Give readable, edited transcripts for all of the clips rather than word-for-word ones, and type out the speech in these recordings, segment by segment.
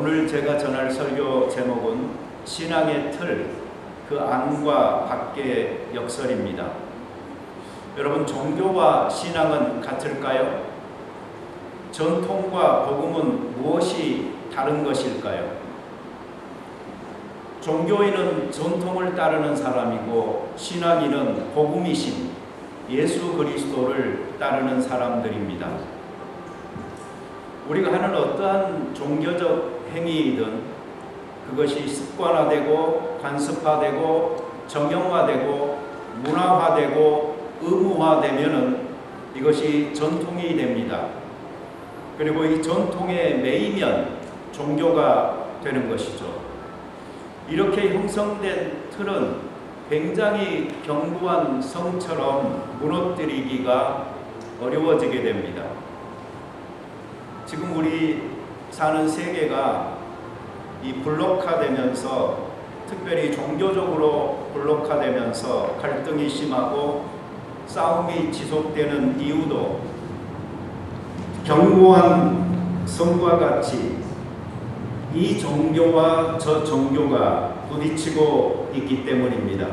오늘 제가 전할 설교 제목은 신앙의 틀, 그 안과 밖의 역설입니다. 여러분, 종교와 신앙은 같을까요? 전통과 복음은 무엇이 다른 것일까요? 종교인은 전통을 따르는 사람이고 신앙인은 복음이신 예수 그리스도를 따르는 사람들입니다. 우리가 하는 어떠한 종교적 행위이든 그것이 습관화되고 관습화되고 정형화되고 문화화되고 의무화되면은 이것이 전통이 됩니다. 그리고 이 전통에 매이면 종교가 되는 것이죠. 이렇게 형성된 틀은 굉장히 견고한 성처럼 무너뜨리기가 어려워지게 됩니다. 지금 우리 사는 세계가 이 블록화되면서, 특별히 종교적으로 블록화되면서 갈등이 심하고 싸움이 지속되는 이유도 견고한 성과 같이 이 종교와 저 종교가 부딪히고 있기 때문입니다.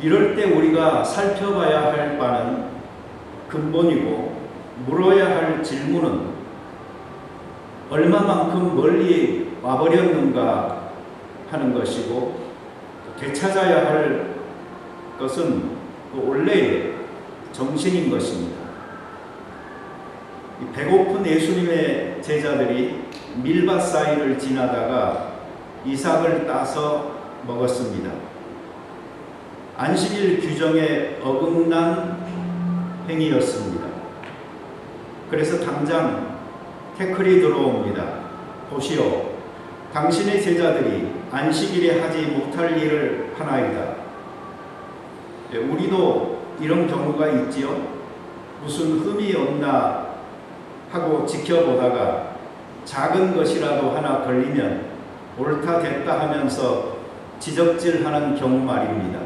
이럴 때 우리가 살펴봐야 할 바는 근본이고 물어야 할 질문은 얼마만큼 멀리 와버렸는가 하는 것이고, 되찾아야 할 것은 그 원래의 정신인 것입니다. 배고픈 예수님의 제자들이 밀밭 사이를 지나다가 이삭을 따서 먹었습니다. 안식일 규정에 어긋난 행위였습니다. 그래서 당장 태클이 들어옵니다. 보시오, 당신의 제자들이 안식일에 하지 못할 일을 하나이다. 우리도 이런 경우가 있지요. 무슨 흠이 없나 하고 지켜보다가 작은 것이라도 하나 걸리면 옳다 됐다 하면서 지적질하는 경우 말입니다.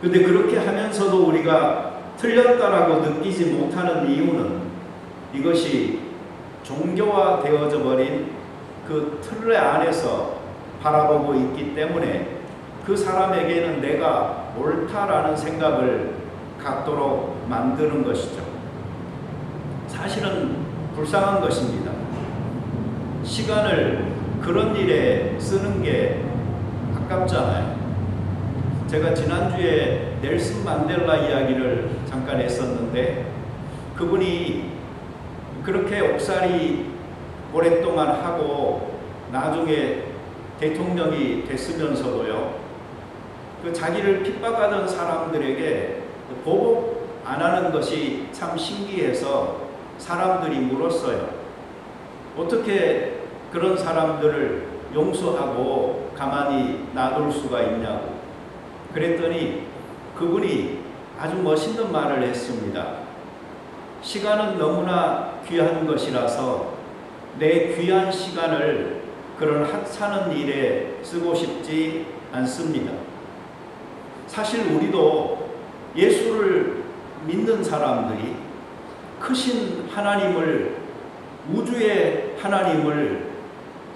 그런데 그렇게 하면서도 우리가 틀렸다라고 느끼지 못하는 이유는 이것이 종교화 되어져 버린 그 틀 안에서 바라보고 있기 때문에 그 사람에게는 내가 옳다라는 생각을 갖도록 만드는 것이죠. 사실은 불쌍한 것입니다. 시간을 그런 일에 쓰는 게 아깝잖아요. 제가 지난주에 넬슨 만델라 이야기를 잠깐 했었는데, 그분이 그렇게 옥살이 오랫동안 하고 나중에 대통령이 됐으면서도요, 그 자기를 핍박하던 사람들에게 보복 안 하는 것이 참 신기해서 사람들이 물었어요. 어떻게 그런 사람들을 용서하고 가만히 놔둘 수가 있냐고. 그랬더니 그분이 아주 멋있는 말을 했습니다. 시간은 너무나 귀한 것이라서 내 귀한 시간을 그런 하찮은 일에 쓰고 싶지 않습니다. 사실 우리도 예수를 믿는 사람들이 크신 하나님을, 우주의 하나님을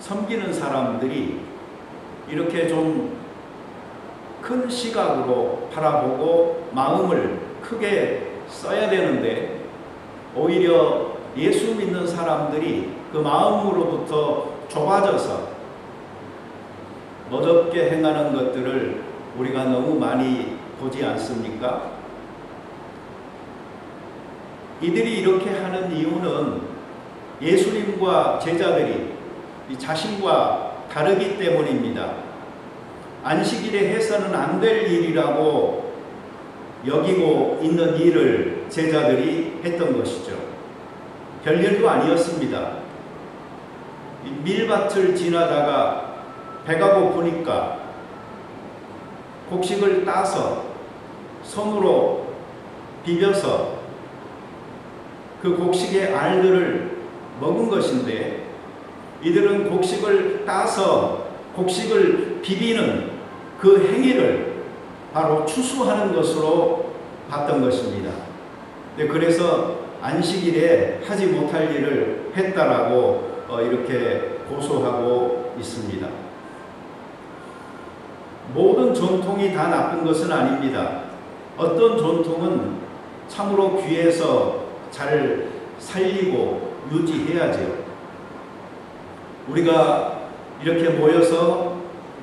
섬기는 사람들이 이렇게 좀 큰 시각으로 바라보고 마음을 크게 써야 되는데, 오히려 예수 믿는 사람들이 그 마음으로부터 좁아져서 멋없게 행하는 것들을 우리가 너무 많이 보지 않습니까? 이들이 이렇게 하는 이유는 예수님과 제자들이 자신과 다르기 때문입니다. 안식일에 해서는 안 될 일이라고 여기고 있는 일을 제자들이 했던 것이죠. 별일도 아니었습니다. 밀밭을 지나다가 배가 고프니까 곡식을 따서 손으로 비벼서 그 곡식의 알들을 먹은 것인데, 이들은 곡식을 따서 곡식을 비비는 그 행위를 바로 추수하는 것으로 봤던 것입니다. 그래서 안식일에 하지 못할 일을 했다라고 이렇게 고소하고 있습니다. 모든 전통이 다 나쁜 것은 아닙니다. 어떤 전통은 참으로 귀해서 잘 살리고 유지해야죠. 우리가 이렇게 모여서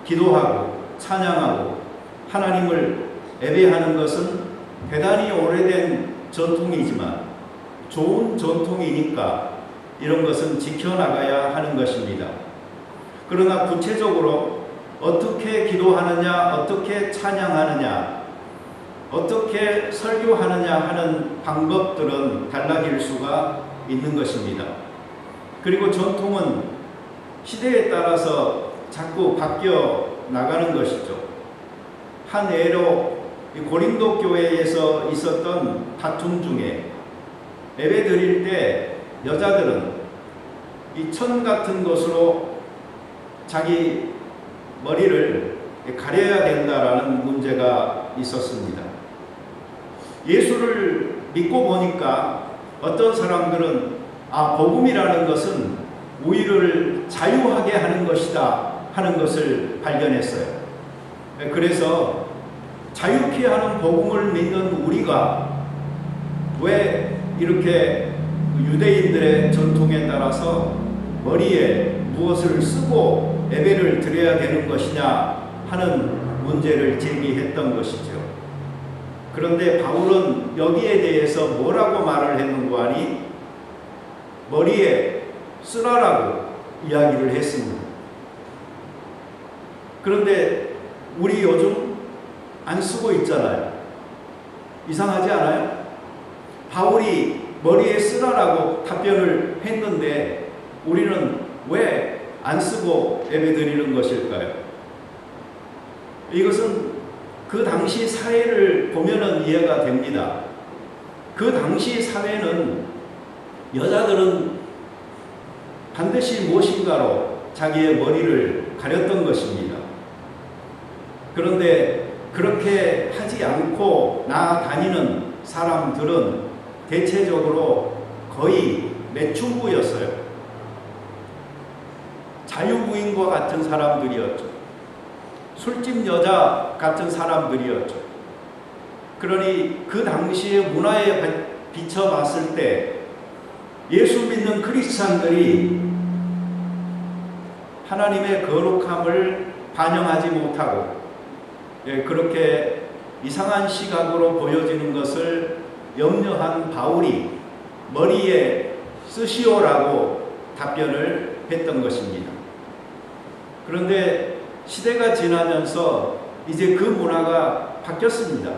기도하고 찬양하고 하나님을 예배하는 것은 대단히 오래된 전통이지만 좋은 전통이니까 이런 것은 지켜나가야 하는 것입니다. 그러나 구체적으로 어떻게 기도하느냐, 어떻게 찬양하느냐, 어떻게 설교하느냐 하는 방법들은 달라질 수가 있는 것입니다. 그리고 전통은 시대에 따라서 자꾸 바뀌어 나가는 것이죠. 한 예로 고린도 교회에서 있었던 다툼 중에 예배 드릴 때 여자들은 이 천 같은 것으로 자기 머리를 가려야 된다라는 문제가 있었습니다. 예수를 믿고 보니까 어떤 사람들은 복음이라는 것은 우리를 자유하게 하는 것이다 하는 것을 발견했어요. 그래서 자유케 하는 복음을 믿는 우리가 왜 이렇게 유대인들의 전통에 따라서 머리에 무엇을 쓰고 예배를 드려야 되는 것이냐 하는 문제를 제기했던 것이죠. 그런데 바울은 여기에 대해서 뭐라고 말을 했는고 하니 머리에 쓰라라고 이야기를 했습니다. 그런데 우리 요즘 안 쓰고 있잖아요. 이상하지 않아요? 바울이 머리에 쓰라라고 답변을 했는데 우리는 왜 안 쓰고 예배 드리는 것일까요? 이것은 그 당시 사회를 보면은 이해가 됩니다. 그 당시 사회는 여자들은 반드시 무엇인가로 자기의 머리를 가렸던 것입니다. 그런데 그렇게 하지 않고 나다니는 사람들은 대체적으로 거의 매춘부였어요. 자유부인과 같은 사람들이었죠. 술집 여자 같은 사람들이었죠. 그러니 그 당시의 문화에 비춰봤을 때 예수 믿는 크리스찬들이 하나님의 거룩함을 반영하지 못하고 그렇게 이상한 시각으로 보여지는 것을 염려한 바울이 머리에 쓰시오라고 답변을 했던 것입니다. 그런데 시대가 지나면서 이제 그 문화가 바뀌었습니다.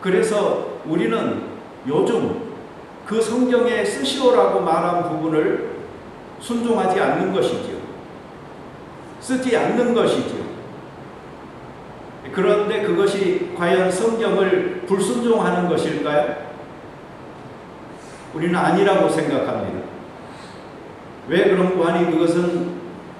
그래서 우리는 요즘 그 성경에 쓰시오라고 말한 부분을 순종하지 않는 것이지요. 쓰지 않는 것이지요. 그런데 그것이 과연 성경을 불순종하는 것일까요? 우리는 아니라고 생각합니다. 왜 그런고 하니 그것은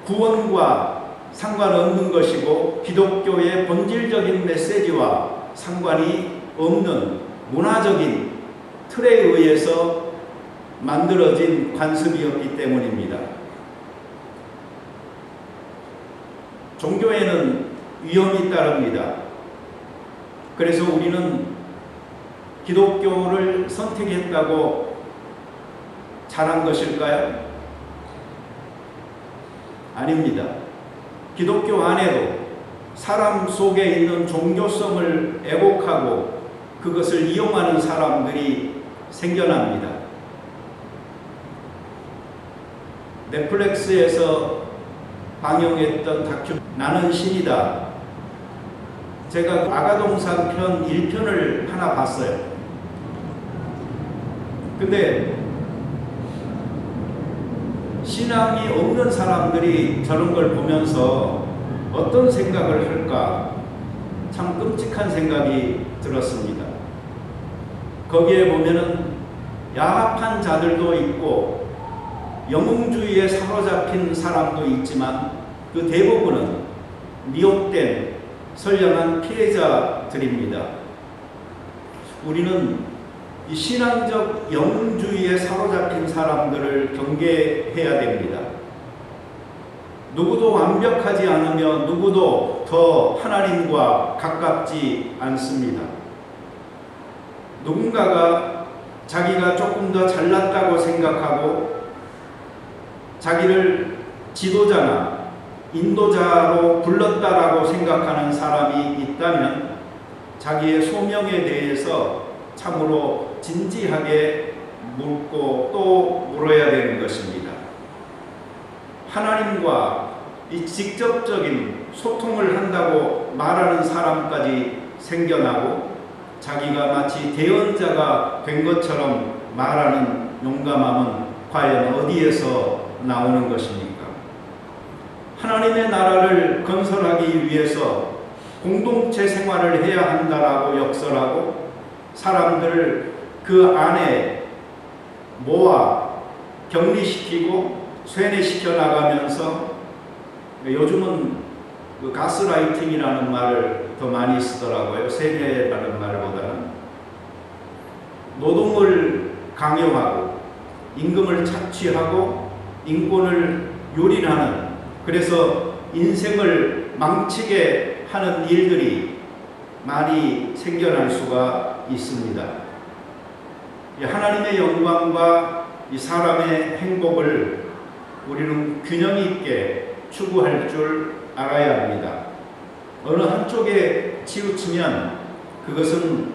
구원과 상관없는 것이고 기독교의 본질적인 메시지와 상관이 없는 문화적인 틀에 의해서 만들어진 관습이었기 때문입니다. 종교에는 위험이 따릅니다. 그래서 우리는 기독교를 선택했다고 잘한 것일까요? 아닙니다. 기독교 안에도 사람 속에 있는 종교성을 애곡하고 그것을 이용하는 사람들이 생겨납니다. 넷플릭스에서 방영했던 다큐 나는 신이다. 제가 아가동산 편 1편을 하나 봤어요. 근데 신앙이 없는 사람들이 저런 걸 보면서 어떤 생각을 할까 참 끔찍한 생각이 들었습니다. 거기에 보면은 야합한 자들도 있고 영웅주의에 사로잡힌 사람도 있지만 그 대부분은 미혹된 선량한 피해자들입니다. 우리는 이 신앙적 영웅주의에 사로잡힌 사람들을 경계해야 됩니다. 누구도 완벽하지 않으며 누구도 더 하나님과 가깝지 않습니다. 누군가가 자기가 조금 더 잘났다고 생각하고 자기를 지도자나 인도자로 불렀다라고 생각하는 사람이 있다면 자기의 소명에 대해서 참으로 진지하게 묻고 또 물어야 되는 것입니다. 하나님과 이 직접적인 소통을 한다고 말하는 사람까지 생겨나고 자기가 마치 대언자가 된 것처럼 말하는 용감함은 과연 어디에서 나오는 것입니까? 하나님의 나라를 건설하기 위해서 공동체 생활을 해야 한다라고 역설하고 사람들을 그 안에 모아 격리시키고 쇠뇌시켜 나가면서 요즘은 그 가스라이팅이라는 말을 더 많이 쓰더라고요. 세뇌라는 말보다는. 노동을 강요하고 임금을 착취하고 인권을 유린하는, 그래서 인생을 망치게 하는 일들이 많이 생겨날 수가 있습니다. 하나님의 영광과 이 사람의 행복을 우리는 균형 있게 추구할 줄 알아야 합니다. 어느 한쪽에 치우치면 그것은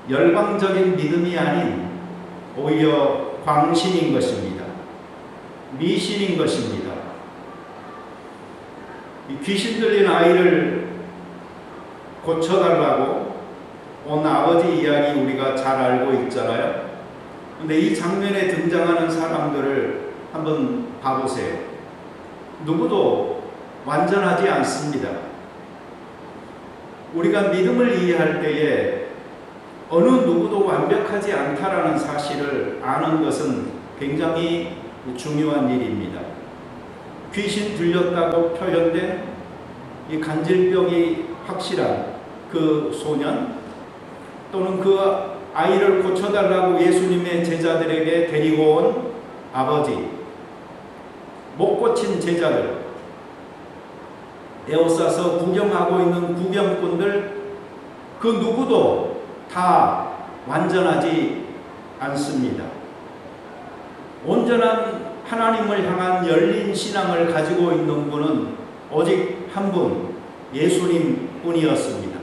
열광적인 믿음이 아닌 오히려 광신인 것입니다. 미신인 것입니다. 이 귀신 들린 아이를 고쳐달라고 온 아버지 이야기 우리가 잘 알고 있잖아요. 근데 이 장면에 등장하는 사람들을 한번 봐보세요. 누구도 완전하지 않습니다. 우리가 믿음을 이해할 때에 어느 누구도 완벽하지 않다라는 사실을 아는 것은 굉장히 중요한 일입니다. 귀신 들렸다고 표현된 이 간질병이 확실한 그 소년, 또는 그 아이를 고쳐달라고 예수님의 제자들에게 데리고 온 아버지, 못 고친 제자들, 에워싸서 구경하고 있는 구경꾼들, 그 누구도 다 완전하지 않습니다. 온전한 하나님을 향한 열린 신앙을 가지고 있는 분은 오직 한 분, 예수님 뿐이었습니다.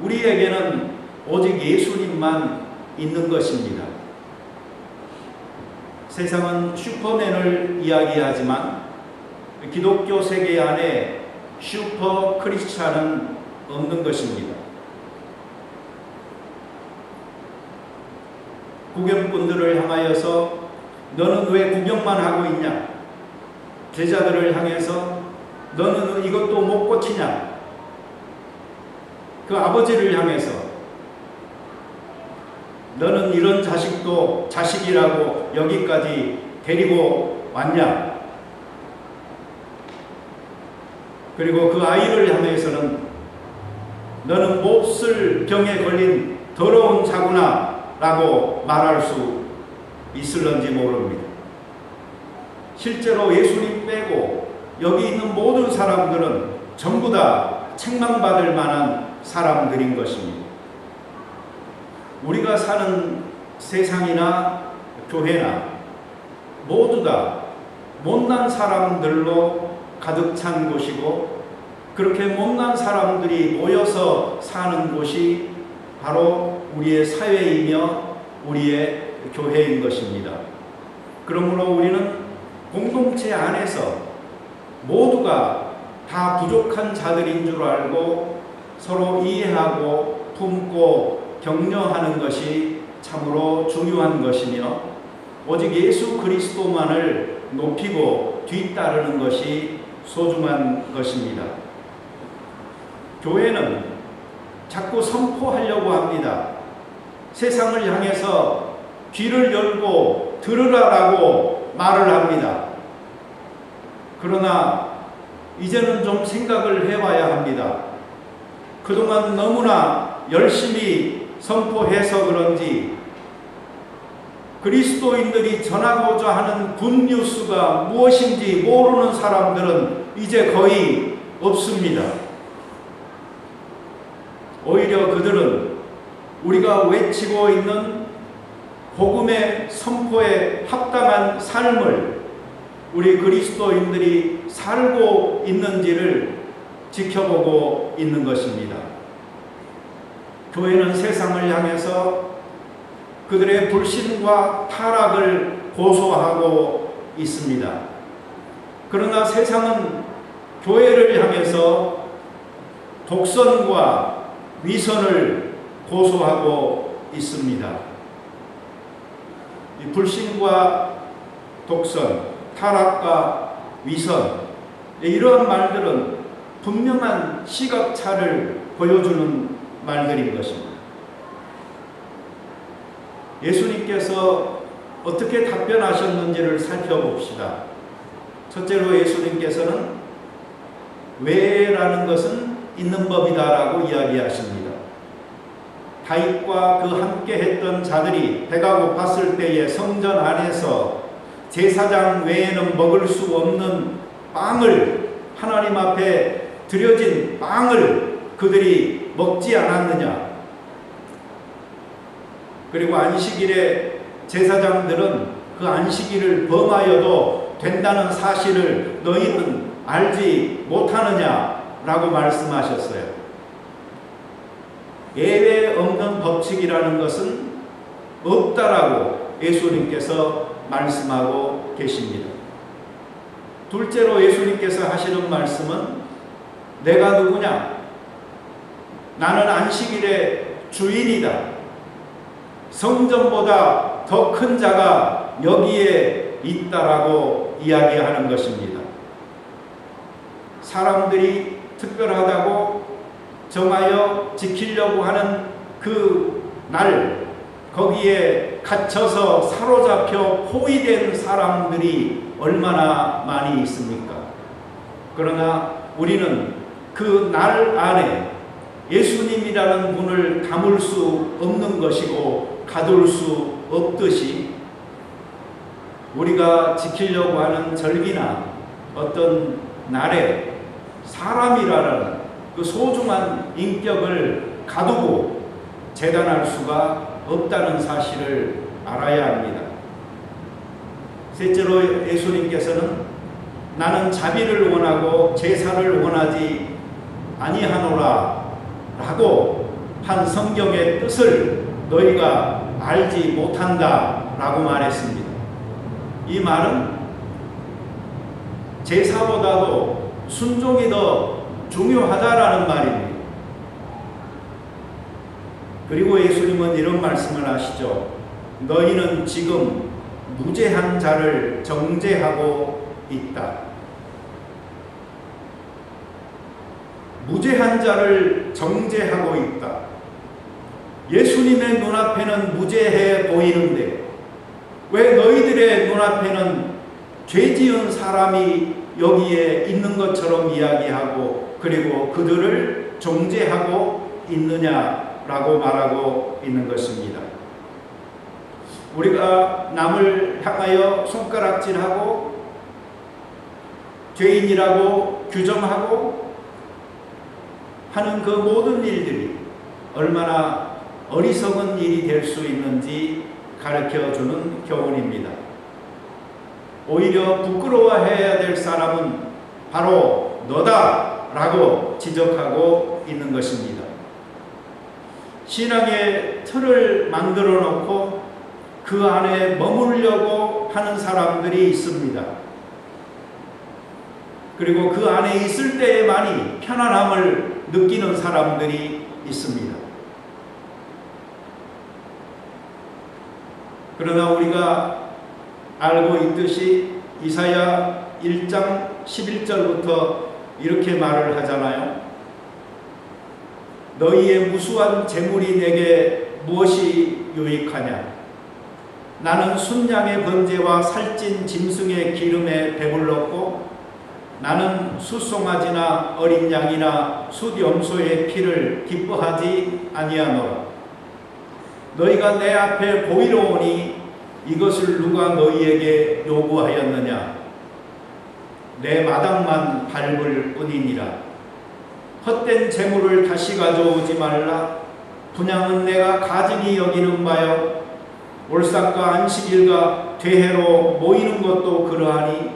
우리에게는 오직 예수님만 있는 것입니다. 세상은 슈퍼맨을 이야기하지만 기독교 세계 안에 슈퍼 크리스찬은 없는 것입니다. 구경꾼들을 향하여서 너는 왜 구경만 하고 있냐? 제자들을 향해서 너는 이것도 못 고치냐? 그 아버지를 향해서 너는 이런 자식도 자식이라고 여기까지 데리고 왔냐? 그리고 그 아이를 향해서는 너는 몹쓸 병에 걸린 더러운 자구나 라고 말할 수 있을런지 모릅니다. 실제로 예수님 빼고 여기 있는 모든 사람들은 전부 다 책망받을 만한 사람들인 것입니다. 우리가 사는 세상이나 교회나 모두 다 못난 사람들로 가득 찬 곳이고, 그렇게 못난 사람들이 모여서 사는 곳이 바로 우리의 사회이며 우리의 교회인 것입니다. 그러므로 우리는 공동체 안에서 모두가 다 부족한 자들인 줄 알고 서로 이해하고 품고 격려하는 것이 참으로 중요한 것이며, 오직 예수 그리스도만을 높이고 뒤따르는 것이 소중한 것입니다. 교회는 자꾸 선포하려고 합니다. 세상을 향해서 귀를 열고 들으라라고 말을 합니다. 그러나 이제는 좀 생각을 해봐야 합니다. 그동안 너무나 열심히 선포해서 그런지 그리스도인들이 전하고자 하는 굿뉴스가 무엇인지 모르는 사람들은 이제 거의 없습니다. 오히려 그들은 우리가 외치고 있는 복음의 선포에 합당한 삶을 우리 그리스도인들이 살고 있는지를 지켜보고 있는 것입니다. 교회는 세상을 향해서 그들의 불신과 타락을 고소하고 있습니다. 그러나 세상은 교회를 향해서 독선과 위선을 고소하고 있습니다. 이 불신과 독선, 타락과 위선, 이러한 말들은 분명한 시각차를 보여주는 말들인 것입니다. 예수님께서 어떻게 답변하셨는지를 살펴봅시다. 첫째로 예수님께서는 외라는 것은 있는 법이다라고 이야기하십니다. 다윗과 그 함께 했던 자들이 배가 고팠을 때에 성전 안에서 제사장 외에는 먹을 수 없는 빵을, 하나님 앞에 드려진 빵을 그들이 먹지 않았느냐. 그리고 안식일에 제사장들은 그 안식일을 범하여도 된다는 사실을 너희는 알지 못하느냐라고 말씀하셨어요. 예외 없는 법칙이라는 것은 없다라고 예수님께서 말씀하고 계십니다. 둘째로 예수님께서 하시는 말씀은 내가 누구냐? 나는 안식일의 주인이다. 성전보다 더 큰 자가 여기에 있다라고 이야기하는 것입니다. 사람들이 특별하다고 정하여 지키려고 하는 그 날, 거기에 갇혀서 사로잡혀 포위된 사람들이 얼마나 많이 있습니까? 그러나 우리는 그 날 안에 예수님이라는 분을 담을 수 없는 것이고 가둘 수 없듯이 우리가 지키려고 하는 절기나 어떤 날에 사람이라는 그 소중한 인격을 가두고 재단할 수가 없다는 사실을 알아야 합니다. 셋째로 예수님께서는 나는 자비를 원하고 제사를 원하지 아니하노라 라고 한 성경의 뜻을 너희가 알지 못한다 라고 말했습니다. 이 말은 제사보다도 순종이 더 중요하다라는 말입니다. 그리고 예수님은 이런 말씀을 하시죠. 너희는 지금 무죄한 자를 정죄하고 있다. 무죄한 자를 정죄하고 있다. 예수님의 눈앞에는 무죄해 보이는데 왜 너희들의 눈앞에는 죄 지은 사람이 여기에 있는 것처럼 이야기하고 그리고 그들을 정죄하고 있느냐라고 말하고 있는 것입니다. 우리가 남을 향하여 손가락질하고 죄인이라고 규정하고 하는 그 모든 일들이 얼마나 어리석은 일이 될 수 있는지 가르쳐주는 교훈입니다. 오히려 부끄러워해야 될 사람은 바로 너다라고 지적하고 있는 것입니다. 신앙의 틀을 만들어 놓고 그 안에 머무르려고 하는 사람들이 있습니다. 그리고 그 안에 있을 때에만이 편안함을 느끼는 사람들이 있습니다. 그러나 우리가 알고 있듯이 이사야 1장 11절부터 이렇게 말을 하잖아요. 너희의 무수한 재물이 내게 무엇이 유익하냐? 나는 순양의 번제와 살찐 짐승의 기름에 배불렀고 나는 숫송아지나 어린 양이나 숫염소의 피를 기뻐하지 아니하노라. 너희가 내 앞에 보이러 오니 이것을 누가 너희에게 요구하였느냐? 내 마당만 밟을 뿐이니라. 헛된 재물을 다시 가져오지 말라. 분향은 내가 가증히 여기는 바요. 올삭과 안식일과 대회로 모이는 것도 그러하니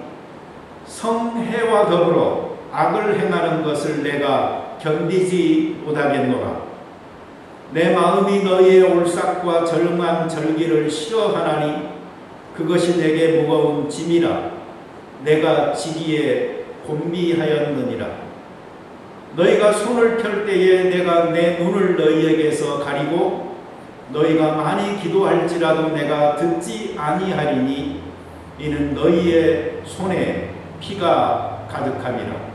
성회와 더불어 악을 행하는 것을 내가 견디지 못하겠노라. 내 마음이 너희의 올삭과 절망 절기를 싫어하나니 그것이 내게 무거운 짐이라. 내가 지기에 곤비하였느니라. 너희가 손을 펼 때에 내가 내 눈을 너희에게서 가리고 너희가 많이 기도할지라도 내가 듣지 아니하리니 이는 너희의 손에 피가 가득함이라.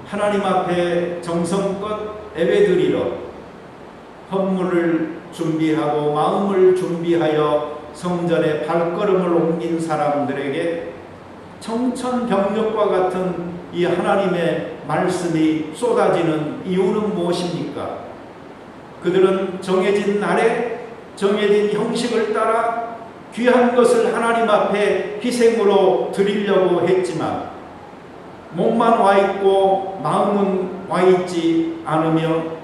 하나님 앞에 정성껏 예배드리러 헌물을 준비하고 마음을 준비하여 성전에 발걸음을 옮긴 사람들에게 청천벽력과 같은 이 하나님의 말씀이 쏟아지는 이유는 무엇입니까? 그들은 정해진 날에 정해진 형식을 따라 귀한 것을 하나님 앞에 희생으로 드리려고 했지만 몸만 와 있고 마음은 와 있지 않으며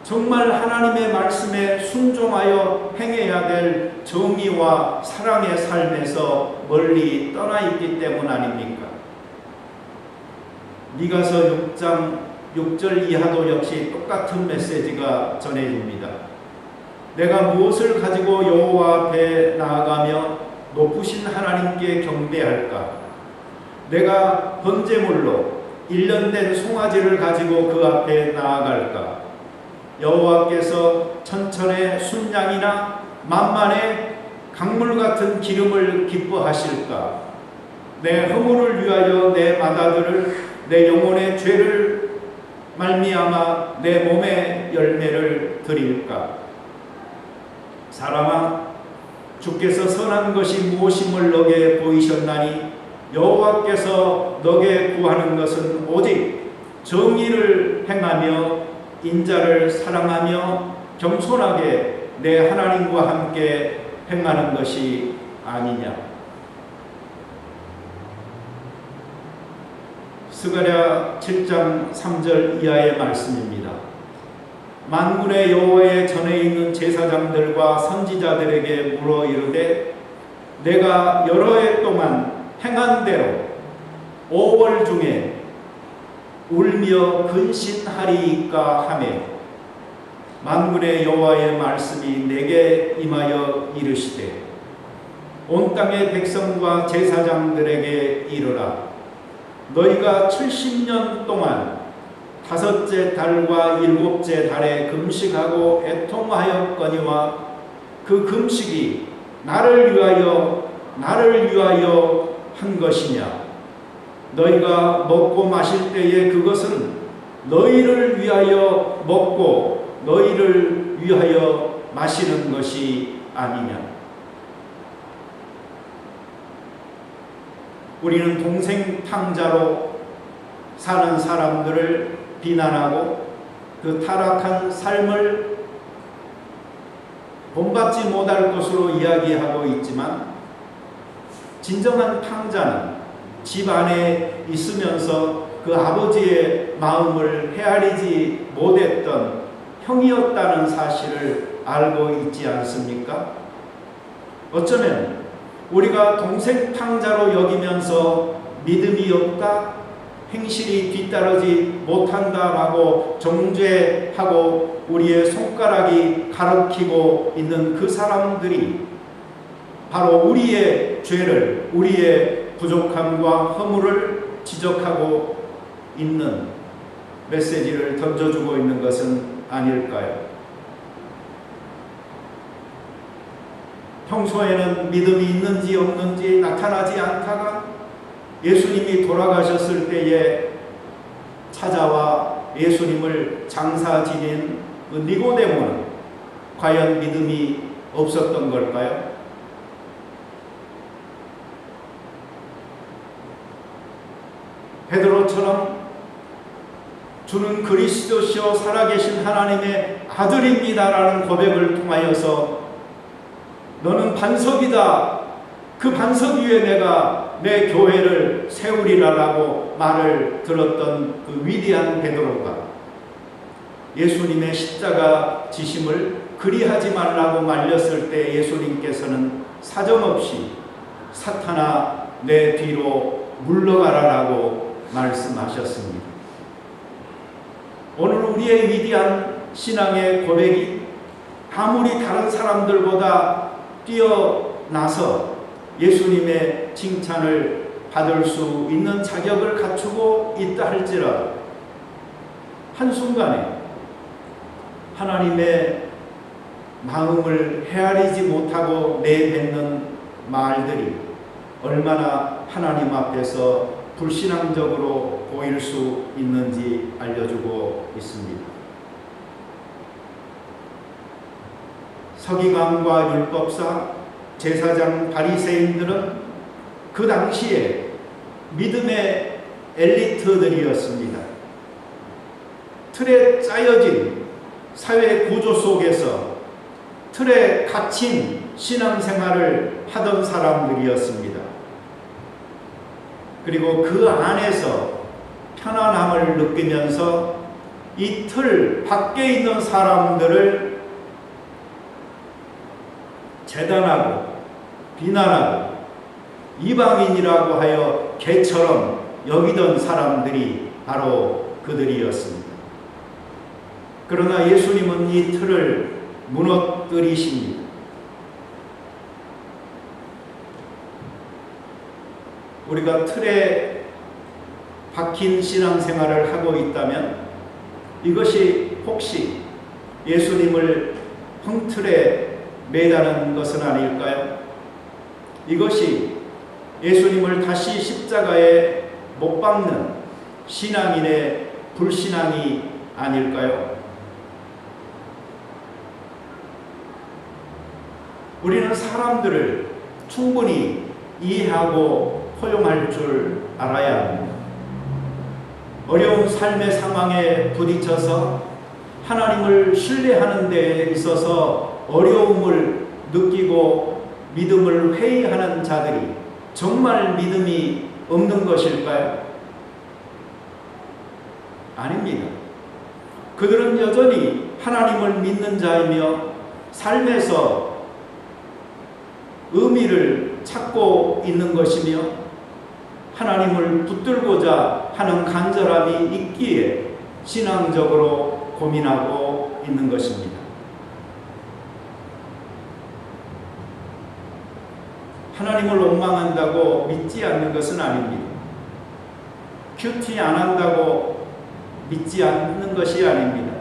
정말 하나님의 말씀에 순종하여 행해야 될 정의와 사랑의 삶에서 멀리 떠나 있기 때문 아닙니까? 미가서 6장 6절 이하도 역시 똑같은 메시지가 전해집니다. 내가 무엇을 가지고 여호와 앞에 나아가며 높으신 하나님께 경배할까? 내가 번제물로 1년 된 송아지를 가지고 그 앞에 나아갈까? 여호와께서 천천의 순양이나 만만의 강물 같은 기름을 기뻐하실까? 내 허물을 위하여 내 마다들을 내 영혼의 죄를 말미암아 내 몸의 열매를 드릴까? 사람아, 주께서 선한 것이 무엇임을 너게 보이셨나니 여호와께서 너게 구하는 것은 오직 정의를 행하며 인자를 사랑하며 겸손하게 내 하나님과 함께 행하는 것이 아니냐. 스가랴 7장 3절 이하의 말씀입니다. 만군의 여호와의 전에 있는 제사장들과 선지자들에게 물어 이르되 내가 여러 해 동안 행한 대로 5월 중에 울며 근신하리이까 하매 만군의 여호와의 말씀이 내게 임하여 이르시되 온 땅의 백성과 제사장들에게 이르라. 너희가 70년 동안 5째 달과 7째 달에 금식하고 애통하였거니와 그 금식이 나를 위하여 한 것이냐? 너희가 먹고 마실 때에 그것은 너희를 위하여 먹고 너희를 위하여 마시는 것이 아니냐? 우리는 동생 탕자로 사는 사람들을 비난하고 그 타락한 삶을 본받지 못할 것으로 이야기하고 있지만 진정한 탕자는 집 안에 있으면서 그 아버지의 마음을 헤아리지 못했던 형이었다는 사실을 알고 있지 않습니까? 어쩌면 우리가 동생 탕자로 여기면서 믿음이 없다, 행실이 뒤따르지 못한다라고 정죄하고 우리의 손가락이 가리키고 있는 그 사람들이 바로 우리의 죄를, 우리의 부족함과 허물을 지적하고 있는 메시지를 던져주고 있는 것은 아닐까요? 평소에는 믿음이 있는지 없는지 나타나지 않다가 예수님이 돌아가셨을 때에 찾아와 예수님을 장사 지닌 그 니고데모는 과연 믿음이 없었던 걸까요? 베드로처럼 주는 그리스도시요 살아계신 하나님의 아들입니다라는 고백을 통하여서 너는 반석이다. 그 반석 위에 내가 내 교회를 세우리라라고 말을 들었던 그 위대한 베드로가 예수님의 십자가 지심을 그리하지 말라고 말렸을 때 예수님께서는 사정없이 사탄아 내 뒤로 물러가라라고 말씀하셨습니다. 오늘 우리의 위대한 신앙의 고백이 아무리 다른 사람들보다 뛰어나서 예수님의 칭찬을 받을 수 있는 자격을 갖추고 있다 할지라도 한순간에 하나님의 마음을 헤아리지 못하고 내뱉는 말들이 얼마나 하나님 앞에서 불신앙적으로 보일 수 있는지 알려주고 있습니다. 서기관과 율법사, 제사장, 바리새인들은 그 당시에 믿음의 엘리트들이었습니다. 틀에 짜여진 사회 구조 속에서 틀에 갇힌 신앙생활을 하던 사람들이었습니다. 그리고 그 안에서 편안함을 느끼면서 이 틀 밖에 있는 사람들을 재단하고 비난하고 이방인이라고 하여 개처럼 여기던 사람들이 바로 그들이었습니다. 그러나 예수님은 이 틀을 무너뜨리십니다. 우리가 틀에 박힌 신앙생활을 하고 있다면 이것이 혹시 예수님을 형틀에 매다는 것은 아닐까요? 이것이 예수님을 다시 십자가에 못 박는 신앙인의 불신앙이 아닐까요? 우리는 사람들을 충분히 이해하고 포용할 줄 알아야 합니다. 어려운 삶의 상황에 부딪혀서 하나님을 신뢰하는 데 있어서 어려움을 느끼고 믿음을 회의하는 자들이 정말 믿음이 없는 것일까요? 아닙니다. 그들은 여전히 하나님을 믿는 자이며 삶에서 의미를 찾고 있는 것이며 하나님을 붙들고자 하는 간절함이 있기에 신앙적으로 고민하고 있는 것입니다. 하나님을 원망한다고 믿지 않는 것은 아닙니다. 큐티 안 한다고 믿지 않는 것이 아닙니다.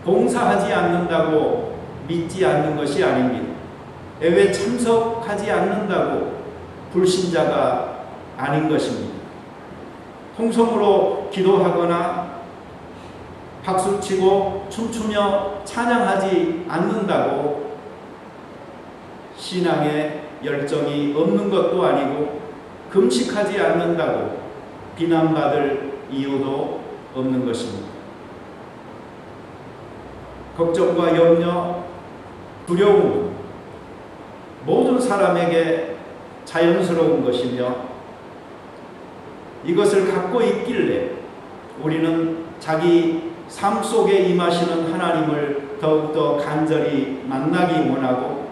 봉사하지 않는다고 믿지 않는 것이 아닙니다. 예배 참석하지 않는다고 불신자가 아닌 것입니다. 통성으로 기도하거나 박수치고 춤추며 찬양하지 않는다고 신앙에 열정이 없는 것도 아니고 금식하지 않는다고 비난받을 이유도 없는 것입니다. 걱정과 염려, 두려움은 모든 사람에게 자연스러운 것이며 이것을 갖고 있길래 우리는 자기 삶 속에 임하시는 하나님을 더욱더 간절히 만나기 원하고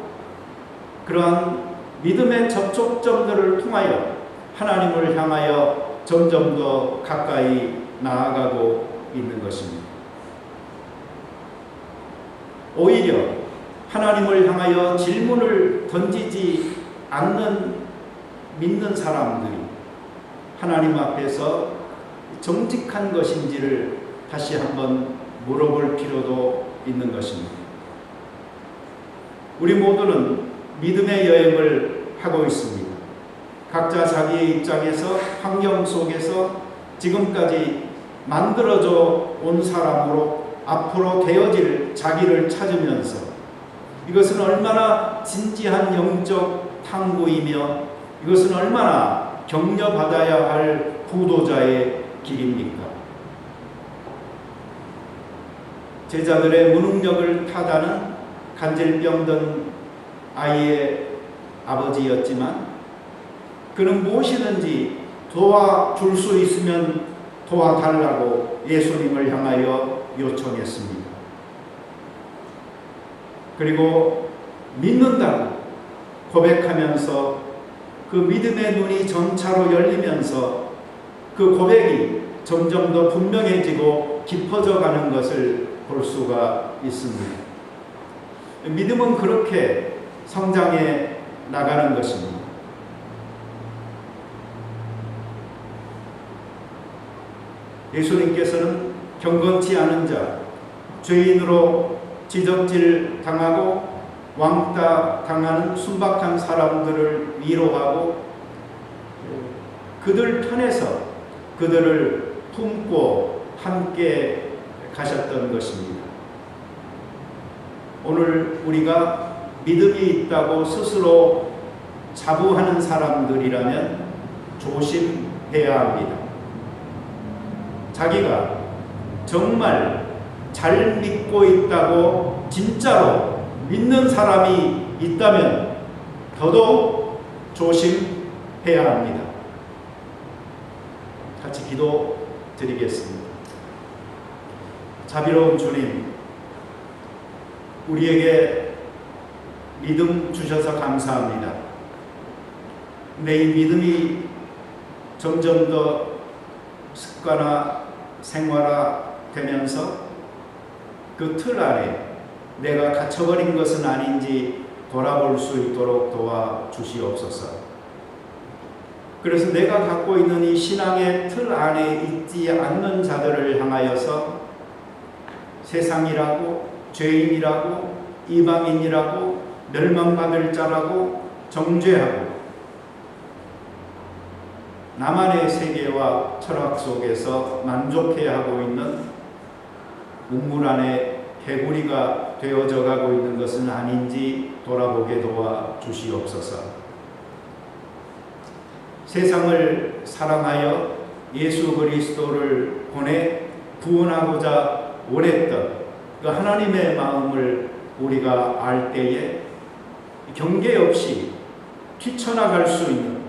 그러한 믿음의 접촉점들을 통하여 하나님을 향하여 점점 더 가까이 나아가고 있는 것입니다. 오히려 하나님을 향하여 질문을 던지지 않는 믿는 사람들이 하나님 앞에서 정직한 것인지를 다시 한번 물어볼 필요도 있는 것입니다. 우리 모두는 믿음의 여행을 하고 있습니다. 각자 자기의 입장에서 환경 속에서 지금까지 만들어져 온 사람으로 앞으로 되어질 자기를 찾으면서 이것은 얼마나 진지한 영적 탐구이며 이것은 얼마나 격려받아야 할 구도자의 길입니까? 제자들의 무능력을 타다는 간질병든 아이의 아버지였지만 그는 무엇이든지 도와줄 수 있으면 도와달라고 예수님을 향하여 요청했습니다. 그리고 믿는다고 고백하면서 그 믿음의 눈이 점차로 열리면서 그 고백이 점점 더 분명해지고 깊어져 가는 것을 볼 수가 있습니다. 믿음은 그렇게 성장해 나가는 것입니다. 예수님께서는 경건치 않은 자, 죄인으로 지적질 당하고 왕따 당하는 순박한 사람들을 위로하고 그들 편에서 그들을 품고 함께 가셨던 것입니다. 오늘 우리가 믿음이 있다고 스스로 자부하는 사람들이라면 조심해야 합니다. 자기가 정말 잘 믿고 있다고 진짜로 믿는 사람이 있다면 더더욱 조심해야 합니다. 같이 기도 드리겠습니다. 자비로운 주님, 우리에게 믿음 주셔서 감사합니다. 내 이 믿음이 점점 더 습관화, 생활화 되면서 그 틀 안에 내가 갇혀버린 것은 아닌지 돌아볼 수 있도록 도와주시옵소서. 그래서 내가 갖고 있는 이 신앙의 틀 안에 있지 않는 자들을 향하여서 세상이라고, 죄인이라고, 이방인이라고, 멸망받을 자라고 정죄하고 나만의 세계와 철학 속에서 만족해야 하고 있는 우물 안에 개구리가 되어져 가고 있는 것은 아닌지 돌아보게 도와 주시옵소서. 세상을 사랑하여 예수 그리스도를 보내 구원하고자 원했던 그 하나님의 마음을 우리가 알 때에 경계 없이 뛰쳐나갈 수 있는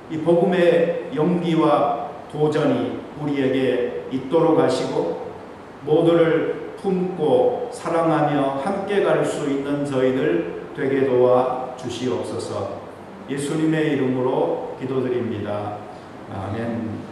이 복음의 용기와 도전이 우리에게 있도록 하시고 모두를 품고 사랑하며 함께 갈 수 있는 저희들 되게 도와 주시옵소서. 예수님의 이름으로 기도드립니다. 아멘.